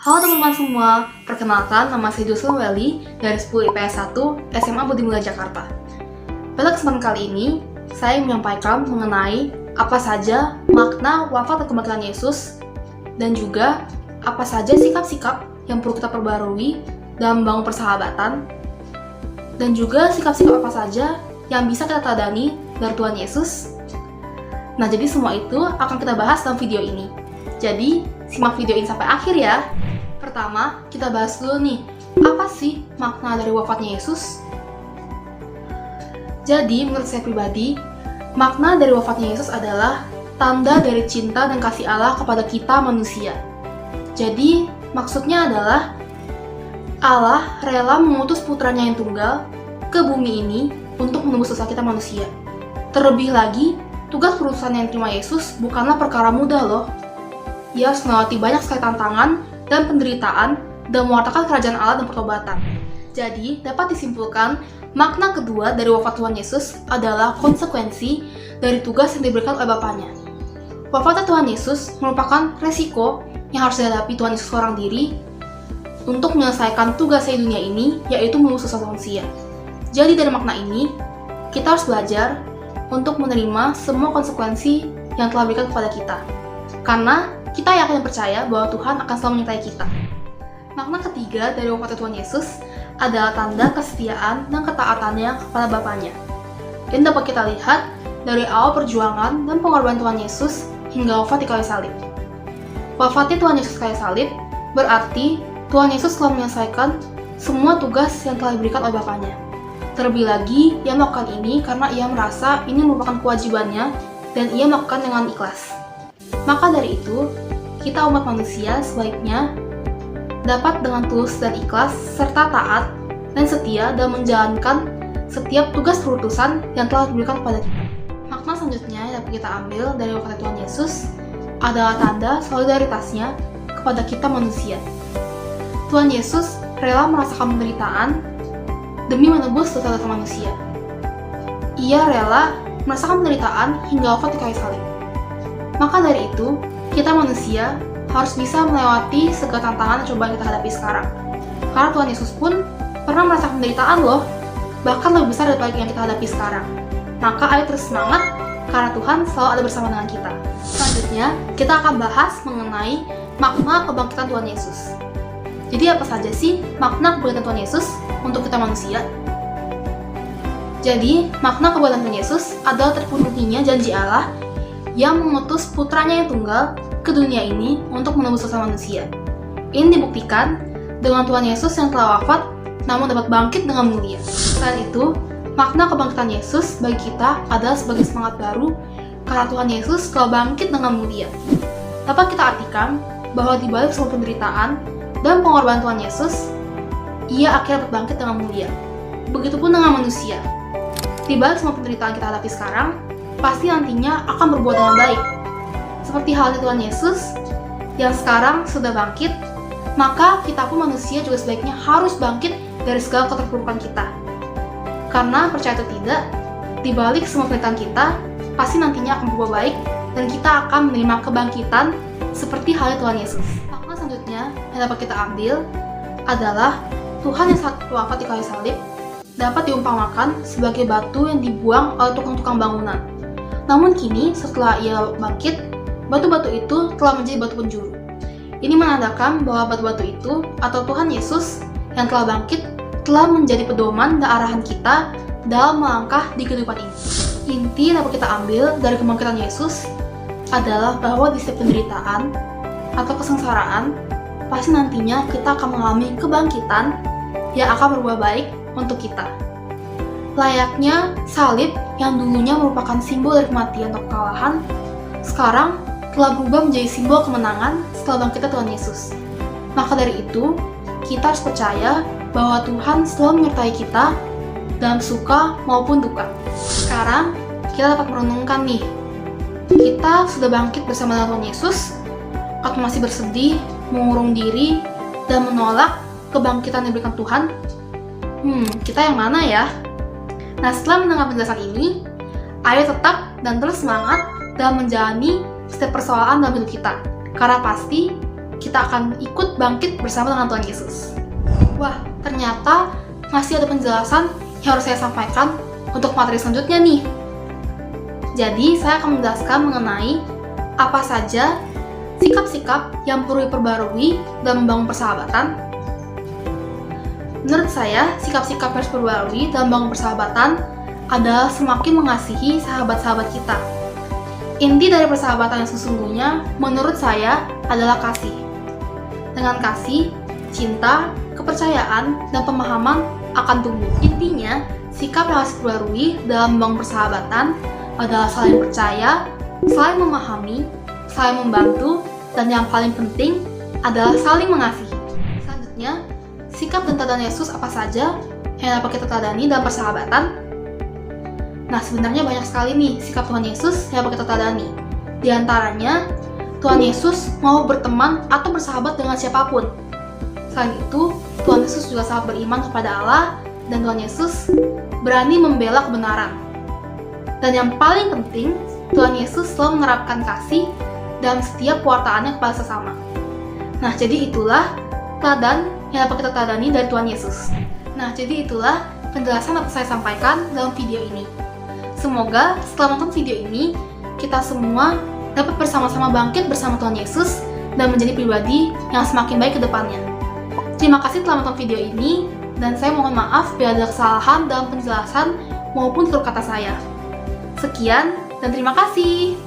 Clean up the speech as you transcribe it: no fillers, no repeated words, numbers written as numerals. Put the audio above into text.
Halo teman-teman semua, perkenalkan nama saya Jocelyn Welly dari 10 IPS 1 SMA Budi Mulia Jakarta. Pada kesempatan kali ini, saya menyampaikan mengenai apa saja makna wafat dan kebangkitan Yesus dan juga apa saja sikap-sikap yang perlu kita perbarui dalam membangun persahabatan dan juga sikap-sikap apa saja yang bisa kita teladani dari Tuhan Yesus. Nah, jadi semua itu akan kita bahas dalam video ini. Jadi, simak video ini sampai akhir ya. Pertama, kita bahas dulu nih, apa sih makna dari wafatnya Yesus? Jadi, menurut saya pribadi, makna dari wafatnya Yesus adalah tanda dari cinta dan kasih Allah kepada kita manusia. Jadi, maksudnya adalah Allah rela mengutus putranya yang tunggal ke bumi ini untuk menebus dosa kita manusia. Terlebih lagi, tugas perutusan yang diterima Yesus bukanlah perkara mudah loh. Ia harus melewati banyak sekali tantangan dan penderitaan dan mewartakan kerajaan Allah dan pertobatan. Jadi, dapat disimpulkan, makna kedua dari wafat Tuhan Yesus adalah konsekuensi dari tugas yang diberikan oleh Bapaknya. Wafatnya Tuhan Yesus merupakan resiko yang harus dihadapi Tuhan Yesus seorang diri untuk menyelesaikan tugasnya di dunia ini, yaitu menebus dosa manusia. Jadi dari makna ini, kita harus belajar untuk menerima semua konsekuensi yang telah diberikan kepada kita. Karena kita yakin dan percaya bahwa Tuhan akan selalu menyertai kita. Makna ketiga dari wafatnya Tuhan Yesus adalah tanda kesetiaan dan ketaatannya kepada Bapaknya. Ini dapat kita lihat dari awal perjuangan dan pengorbanan Tuhan Yesus hingga wafat di kayu salib. Wafatnya Tuhan Yesus di kayu salib berarti Tuhan Yesus telah menyelesaikan semua tugas yang telah diberikan oleh Bapaknya. Terlebih lagi, ia melakukan ini karena ia merasa ini merupakan kewajibannya dan ia melakukan dengan ikhlas. Maka dari itu, kita umat manusia sebaiknya dapat dengan tulus dan ikhlas serta taat dan setia dalam menjalankan setiap tugas perutusan yang telah diberikan kepada kita. Makna selanjutnya yang dapat kita ambil dari wafat Tuhan Yesus adalah tanda solidaritasnya kepada kita manusia. Tuhan Yesus rela merasakan penderitaan demi menebus dosa-dosa manusia. Ia rela merasakan penderitaan hingga wafat di kayu salib. Maka dari itu, kita manusia harus bisa melewati segala tantangan dan cobaan yang kita hadapi sekarang. Karena Tuhan Yesus pun pernah merasakan penderitaan loh, bahkan lebih besar daripada yang kita hadapi sekarang. Maka ayo terus semangat, karena Tuhan selalu ada bersama dengan kita. Selanjutnya, kita akan bahas mengenai makna kebangkitan Tuhan Yesus. Jadi apa saja sih makna kebangkitan Tuhan Yesus untuk kita manusia? Jadi, makna kebangkitan Tuhan Yesus adalah terpenuhinya janji Allah yang mengutus putranya yang tunggal ke dunia ini untuk menebus dosa manusia. Ini dibuktikan dengan Tuhan Yesus yang telah wafat namun dapat bangkit dengan mulia. Selain itu, makna kebangkitan Yesus bagi kita adalah sebagai semangat baru karena Tuhan Yesus telah bangkit dengan mulia. Dapat kita artikan bahwa di balik semua penderitaan dan pengorbanan Tuhan Yesus, ia akhirnya dapat bangkit dengan mulia. Begitupun dengan manusia. Di balik semua penderitaan kita hadapi sekarang, pasti nantinya akan berbuat dengan baik. Seperti halnya Tuhan Yesus yang sekarang sudah bangkit, maka kita pun manusia juga sebaiknya harus bangkit dari segala keterpurukan kita. Karena percaya atau tidak, di balik semua penderitaan kita, pasti nantinya akan berbuat baik dan kita akan menerima kebangkitan seperti halnya Tuhan Yesus. Makna selanjutnya yang dapat kita ambil adalah Tuhan yang saat wafat di kayu salib dapat diumpamakan sebagai batu yang dibuang oleh tukang-tukang bangunan. Namun kini, setelah ia bangkit, batu-batu itu telah menjadi batu penjuru. Ini menandakan bahwa batu-batu itu, atau Tuhan Yesus yang telah bangkit, telah menjadi pedoman dan arahan kita dalam melangkah di kehidupan ini. Inti yang dapat kita ambil dari kebangkitan Yesus adalah bahwa di setiap penderitaan atau kesengsaraan, pasti nantinya kita akan mengalami kebangkitan yang akan berbuah baik untuk kita. Layaknya salib yang dulunya merupakan simbol dari kematian atau kekalahan, sekarang telah berubah menjadi simbol kemenangan setelah bangkitnya Tuhan Yesus. Maka dari itu, kita harus percaya bahwa Tuhan selalu menyertai kita dalam suka maupun duka. Sekarang, kita dapat merenungkan nih, kita sudah bangkit bersama dengan Tuhan Yesus, atau masih bersedih, mengurung diri, dan menolak kebangkitan yang diberikan Tuhan? Kita yang mana ya? Nah, setelah mendengar penjelasan ini, ayo tetap dan terus semangat dalam menjalani setiap persoalan dalam hidup kita. Karena pasti kita akan ikut bangkit bersama dengan Tuhan Yesus. Wah, ternyata masih ada penjelasan yang harus saya sampaikan untuk materi selanjutnya nih. Jadi, saya akan menjelaskan mengenai apa saja sikap-sikap yang perlu diperbarui dalam membangun persahabatan. Menurut saya, sikap-sikap yang harus diperbarui dalam membangun persahabatan adalah semakin mengasihi sahabat-sahabat kita. Inti dari persahabatan yang sesungguhnya, menurut saya, adalah kasih. Dengan kasih, cinta, kepercayaan, dan pemahaman akan tumbuh. Intinya, sikap yang harus diperbarui dalam membangun persahabatan adalah saling percaya, saling memahami, saling membantu, dan yang paling penting adalah saling mengasihi. Selanjutnya, sikap dan teladan Yesus apa saja yang dapat kita teladani dalam persahabatan? Nah, sebenarnya banyak sekali nih sikap Tuhan Yesus yang dapat kita teladani. Di antaranya, Tuhan Yesus mau berteman atau bersahabat dengan siapapun. Selain itu, Tuhan Yesus juga sangat beriman kepada Allah, dan Tuhan Yesus berani membela kebenaran. Dan yang paling penting, Tuhan Yesus selalu menerapkan kasih dalam setiap pewartaannya kepada sesama. Nah, jadi itulah teladan yang dapat kita teladani dari Tuhan Yesus. Nah, jadi itulah penjelasan yang saya sampaikan dalam video ini. Semoga setelah nonton video ini, kita semua dapat bersama-sama bangkit bersama Tuhan Yesus dan menjadi pribadi yang semakin baik ke depannya. Terima kasih telah menonton video ini, dan saya mohon maaf bila ada kesalahan dalam penjelasan maupun tutur kata saya. Sekian, dan terima kasih.